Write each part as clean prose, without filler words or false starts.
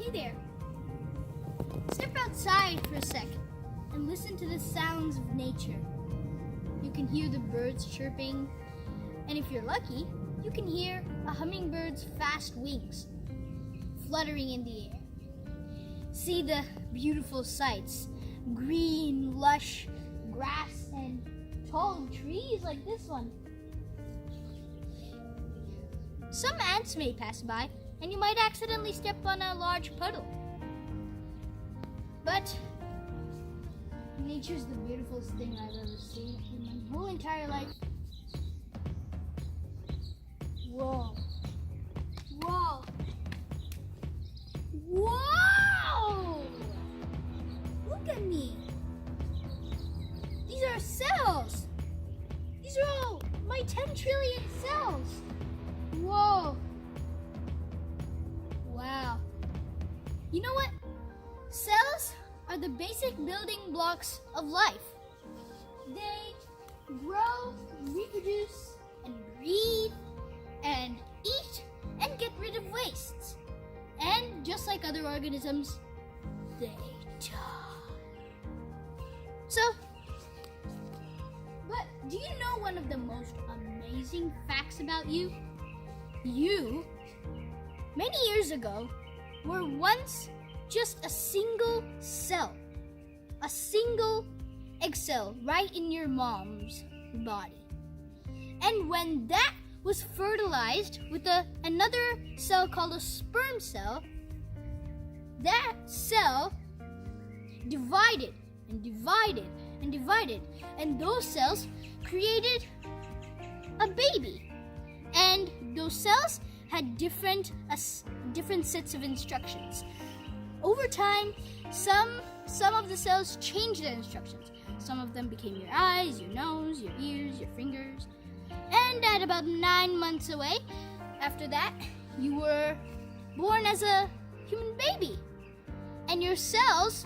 Hey there. Step outside for a second and listen to the sounds of nature. You can hear the birds chirping, and if you're lucky, you can hear a hummingbird's fast wings fluttering in the air. See the beautiful sights, green, lush grass and tall trees like this one. Some ants may pass by, and you might accidentally step on a large puddle. But nature's the beautifulest thing I've ever seen in my whole entire life. Whoa. Whoa. Whoa! Look at me. These are cells. These are all my 10 trillion cells. Whoa. Wow. You know what? Cells are the basic building blocks of life. They grow, reproduce, and breathe, and eat, and get rid of wastes. And just like other organisms, they die. So, but do you know one of the most amazing facts about you? You, many years ago, were once just a single cell, a single egg cell right in your mom's body. And when that was fertilized with another cell called a sperm cell, that cell divided and divided and divided, and those cells created a baby. And those cells had different sets of instructions. Over time, some of the cells changed their instructions. Some of them became your eyes, your nose, your ears, your fingers. And at about 9 months away, after that, you were born as a human baby. And your cells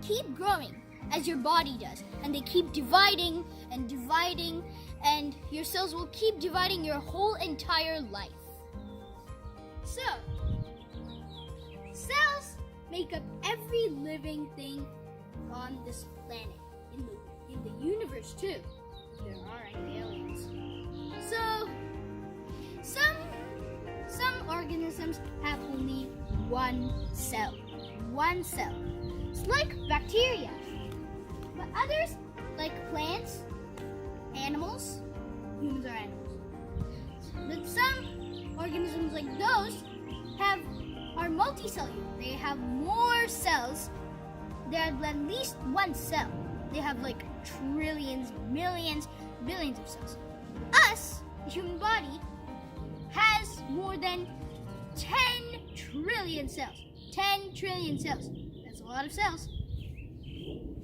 keep growing as your body does. And they keep dividing and dividing, and your cells will keep dividing your whole entire life. So, cells make up every living thing on this planet, in the universe too. There aren't aliens. So, some organisms have only one cell. One cell. It's like bacteria. But others, like plants, animals, humans are animals. But some organisms like those are multicellular. They have more cells. They have at least one cell. They have like trillions, millions, billions of cells. Us, the human body, has more than 10 trillion cells. 10 trillion cells. That's a lot of cells.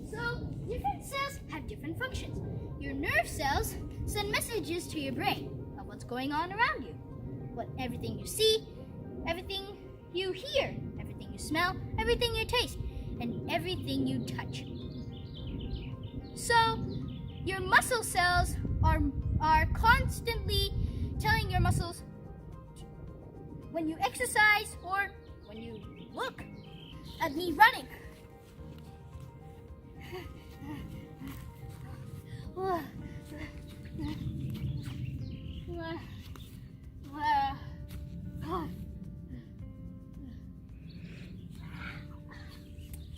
So, different cells have different functions. Your nerve cells send messages to your brain of what's going on around you. Everything you see, everything you hear, everything you smell, everything you taste, and everything you touch. So, your muscle cells are constantly telling your muscles when you exercise or when you look at me running.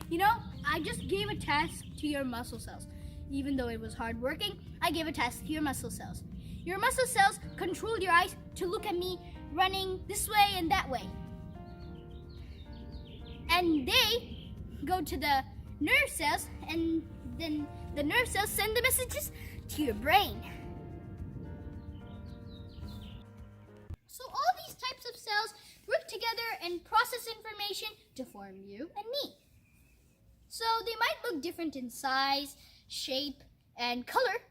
You know, I just gave a task to your muscle cells. Even though it was hard working, I gave a task to your muscle cells. Your muscle cells control your eyes to look at me running this way and that way. And they go to the nerve cells, and then the nerve cells send the messages to your brain. So all these types of cells work together and process information to form you and me. So they might look different in size, shape, and color,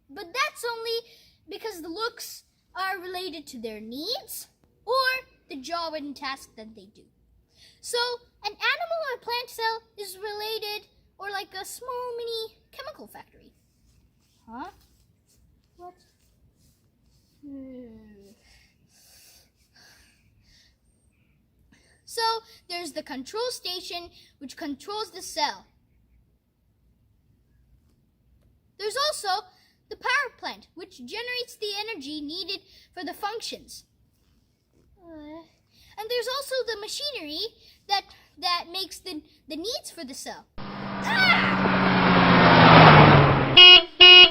but that's only because the looks are related to their needs or the job and task that they do. So an animal or plant cell is related or like a small mini chemical factory. Huh? What? So there's is the control station which controls the cell. There's also the power plant, which generates the energy needed for the functions. And there's also the machinery that makes the needs for the cell. The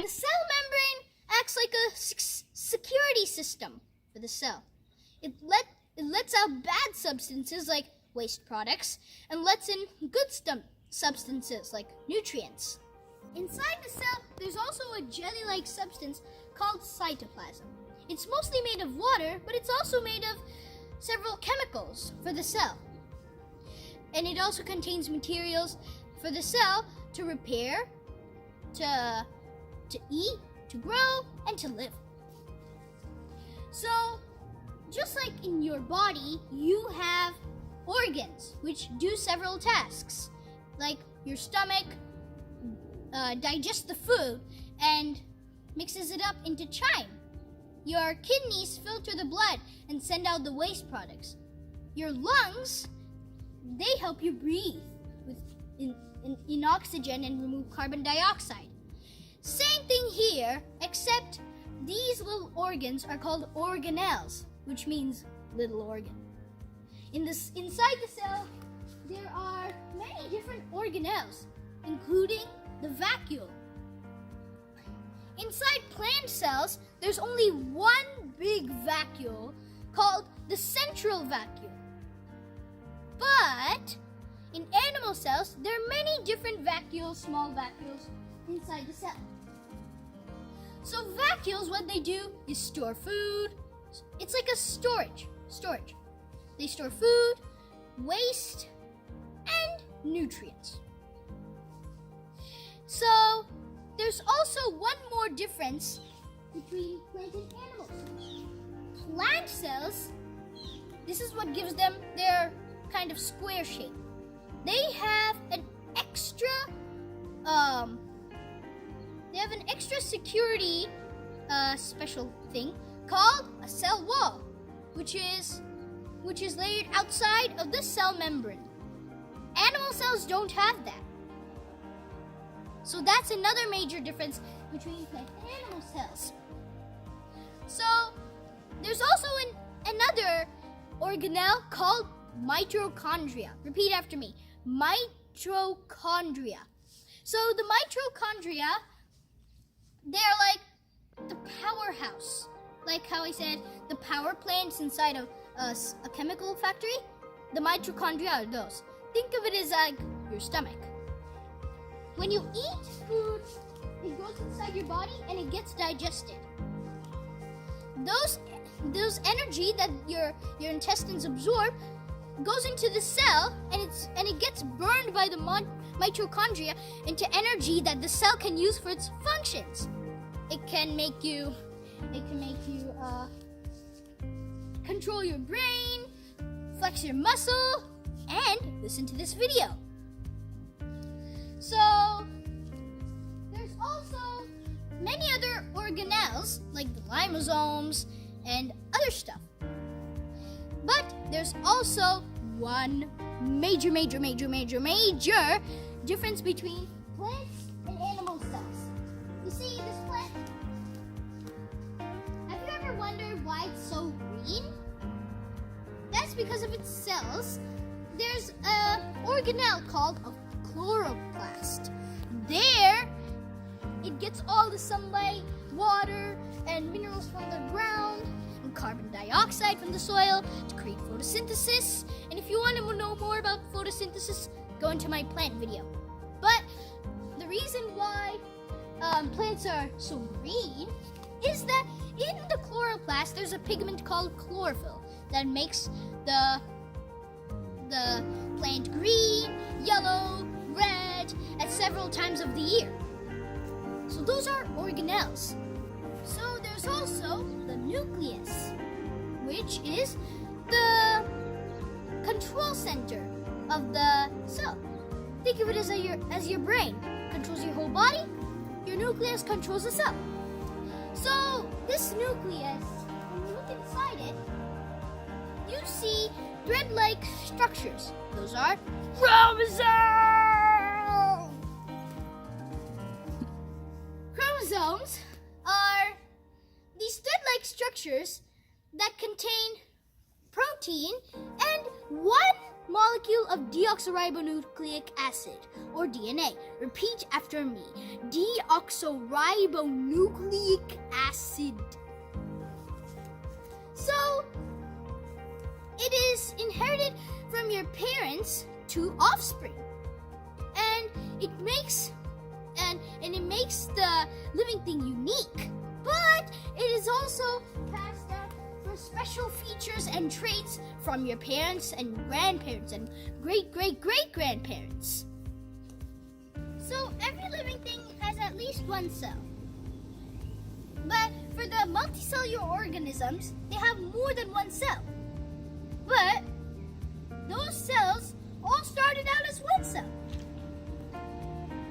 cell membrane acts like a security system for the cell. It lets out bad substances like waste products and lets in good substances like nutrients. Inside the cell, there's also a jelly-like substance called cytoplasm. It's mostly made of water, but it's also made of several chemicals for the cell. And it also contains materials for the cell to repair, to eat, to grow, and to live. So, just like in your body, you have organs which do several tasks, like your stomach digests the food and mixes it up into chyme. Your kidneys filter the blood and send out the waste products. Your lungs, they help you breathe in oxygen and remove carbon dioxide. Same thing here, except these little organs are called organelles, which means little organ. Inside the cell, there are many different organelles, including the vacuole. Inside plant cells, there's only one big vacuole called the central vacuole. But in animal cells, there are many different vacuoles, small vacuoles, inside the cell. So vacuoles, what they do is store food. It's like a storage. They store food, waste, and nutrients. So there's also one more difference between plant and animal cells. Plant cells, this is what gives them their kind of square shape. They have an extra security special thing called a cell wall, which is layered outside of the cell membrane. Animal cells don't have that. So that's another major difference between plant and animal cells. So there's also another organelle called mitochondria. Repeat after me. Mitochondria. So the mitochondria, they're like the powerhouse. Like how I said, the power plants inside of a chemical factory. The mitochondria are those. Think of it as like your stomach. When you eat food, it goes inside your body and it gets digested. Those energy that your intestines absorb goes into the cell and it gets burned by the mitochondria into energy that the cell can use for its functions. It can make you control your brain, flex your muscle, and listen to this video. So there's also many other organelles like the lysosomes and other stuff. But there's also one major difference between plants and animal cells. You see this plant? Have you ever wondered why it's so green? That's because of its cells. There's an organelle called a chloroplast. There, it gets all the sunlight, water, and minerals from the ground, and carbon dioxide from the soil to create photosynthesis. And if you want to know more about photosynthesis, go into my plant video. But the reason why plants are so green is that in the chloroplast, there's a pigment called chlorophyll that makes the plant green, yellow, red at several times of the year. So those are organelles. So there's also the nucleus, which is the control center of the cell. Think of it as your brain controls your whole body. Your nucleus controls the cell. So this nucleus, when you look inside it, you see thread-like structures. Those are chromosomes. Chromosomes are these thread-like structures that contain protein and one molecule of deoxyribonucleic acid, or DNA. Repeat after me. Deoxyribonucleic acid. So, it is inherited from your parents to offspring. And it makes the living thing unique. But it is also passed down for special features and traits from your parents and grandparents and great-great-great-grandparents. So every living thing has at least one cell. But for the multicellular organisms, they have more than one cell. But those cells all started out as one cell.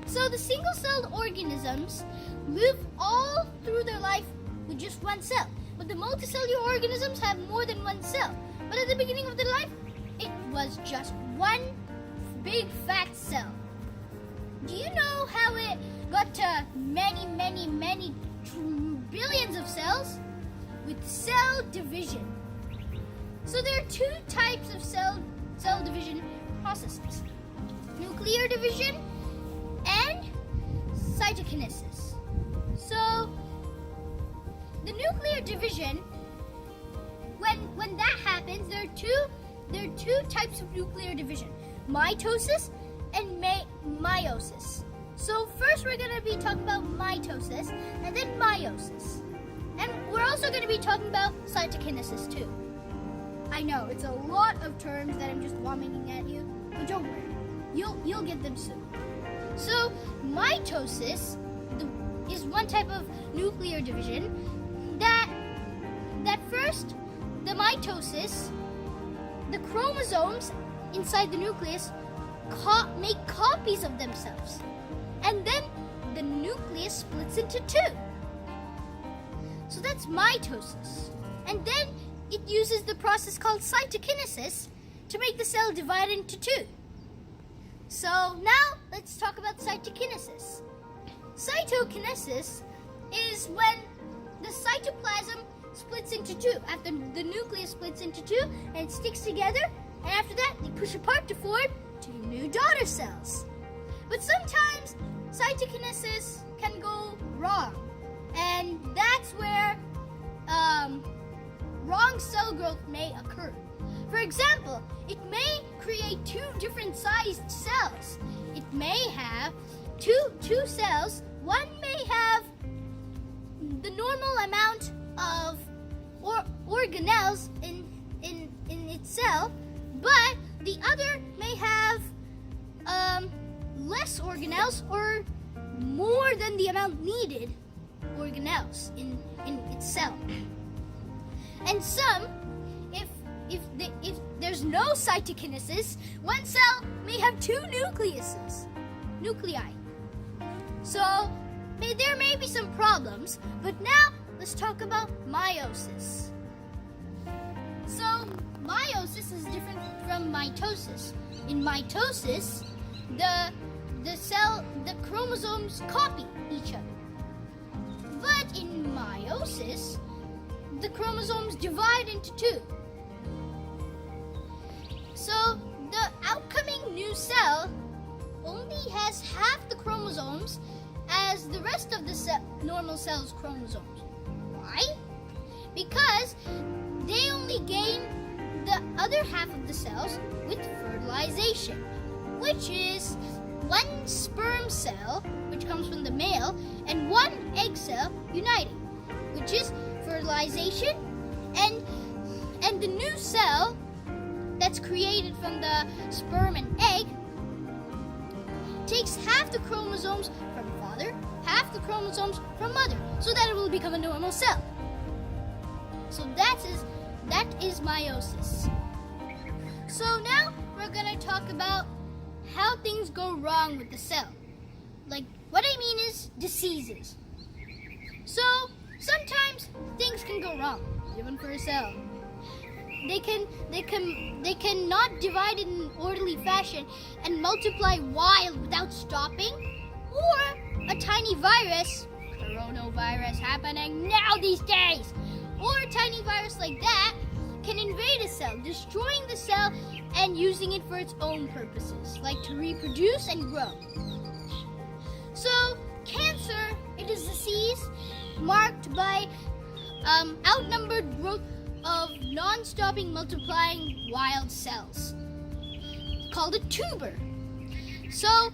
So the single-celled organisms live all through their life with just one cell. But the multicellular organisms have more than one cell. But at the beginning of their life, it was just one big fat cell. Do you know how it got to many billions of cells? With cell division. So there are two types of cell division processes. Nuclear division and cytokinesis. So the nuclear division, when that happens, there are two types of nuclear division: mitosis and meiosis. So first we're going to be talking about mitosis and then meiosis. And we're also going to be talking about cytokinesis too. I know, it's a lot of terms that I'm just vomiting at you, but don't worry. You'll get them soon. So mitosis is one type of nuclear division that first, the mitosis, the chromosomes inside the nucleus make copies of themselves. And then the nucleus splits into two. So that's mitosis. And then it uses the process called cytokinesis to make the cell divide into two. So now let's talk about cytokinesis. Cytokinesis is when the cytoplasm splits into two. After the nucleus splits into two and it sticks together, and after that they push apart to form two new daughter cells. But sometimes cytokinesis can go wrong, and that's where wrong cell growth may occur. For example, it may create two different sized cells. It may have two cells. One may have the normal amount of organelles in its cell, but the other may have less organelles or more than the amount needed organelles in its cell. And some, if there's no cytokinesis, one cell may have two nuclei. So there may be some problems, but now let's talk about meiosis. So meiosis is different from mitosis. In mitosis, the chromosomes copy each other. But in meiosis, the chromosomes divide into two. So the outcoming new cell only has half the chromosomes as the rest of the normal cell's chromosomes. Why? Because they only gain the other half of the cells with fertilization, which is one sperm cell, which comes from the male, and one egg cell uniting, which is fertilization, and the new cell that's created from the sperm and egg takes half the chromosomes from father, half the chromosomes from mother, so that it will become a normal cell. So that is meiosis. So now we're going to talk about how things go wrong with the cell. Like, what I mean is diseases. So sometimes things can go wrong, even for a cell. they cannot divide in an orderly fashion and multiply wild without stopping, or a tiny virus, coronavirus happening now these days, or a tiny virus like that can invade a cell, destroying the cell and using it for its own purposes, like to reproduce and grow. So cancer, it is a disease marked by outnumbered growth of non-stopping multiplying wild cells, called a tumor. So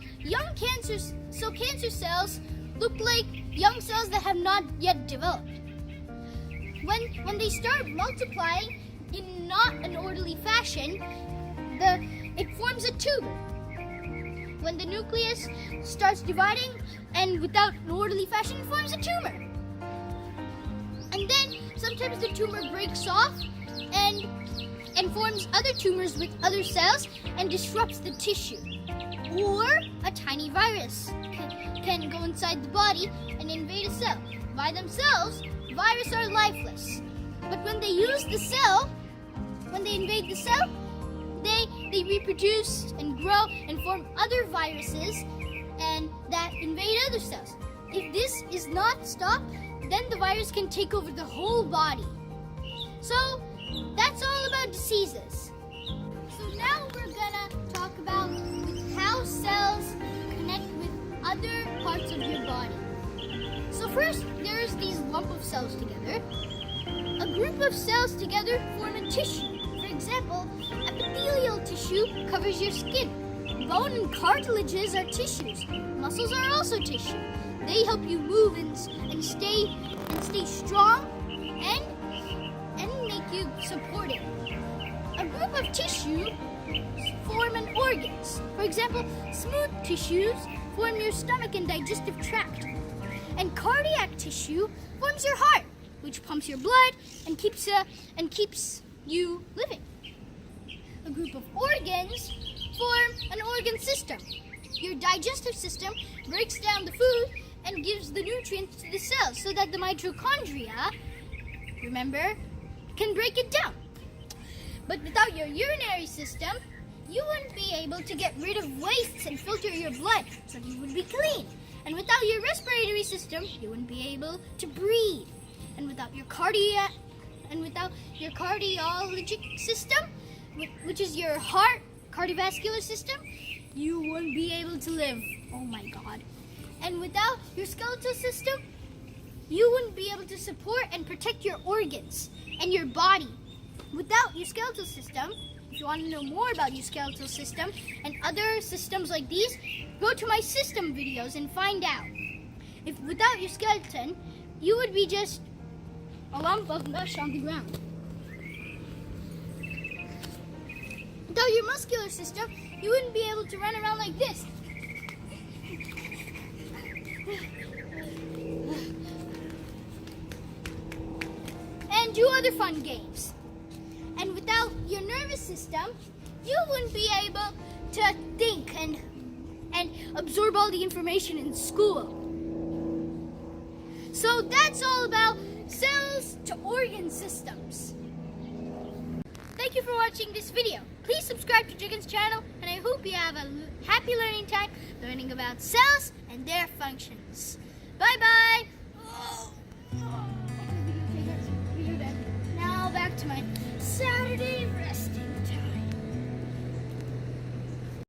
cancer cells look like young cells that have not yet developed. When they start multiplying in not an orderly fashion, it forms a tumor. When the nucleus starts dividing and without an orderly fashion, it forms a tumor. And then sometimes the tumor breaks off and forms other tumors with other cells and disrupts the tissue. Or a tiny virus can go inside the body and invade a cell. By themselves, viruses are lifeless. But when they use the cell, when they invade the cell, they reproduce and grow and form other viruses and that invade other cells. If this is not stopped, then the virus can take over the whole body. So that's all about diseases. So now we're gonna talk about how cells connect with other parts of your body. So first, there's these lump of cells together. A group of cells together form a tissue. For example, epithelial tissue covers your skin. Bone and cartilages are tissues. Muscles are also tissue. They help you move and stay strong and make you supported. A group of tissue form an organs. For example, smooth tissues form your stomach and digestive tract. And cardiac tissue forms your heart, which pumps your blood and keeps you living. A group of organs form an organ system. Your digestive system breaks down the food and gives the nutrients to the cells so that the mitochondria, remember, can break it down. But without your urinary system, you wouldn't be able to get rid of wastes and filter your blood so you would be clean. And without your respiratory system, you wouldn't be able to breathe. And without your cardiologic system, which is your heart, cardiovascular system, you wouldn't be able to live. Oh my God. And without your skeletal system, you wouldn't be able to support and protect your organs and your body. Without your skeletal system, if you want to know more about your skeletal system and other systems like these, go to my system videos and find out. If without your skeleton, you would be just a lump of mush on the ground. Without your muscular system, you wouldn't be able to run around like this. And do other fun games. And without your nervous system, you wouldn't be able to think and absorb all the information in school. So that's all about cells to organ systems. Thank you for watching this video. Please subscribe to Jagan's channel, and I hope you have a happy learning time learning about cells and their functions. Bye-bye. Now back to my Saturday rest.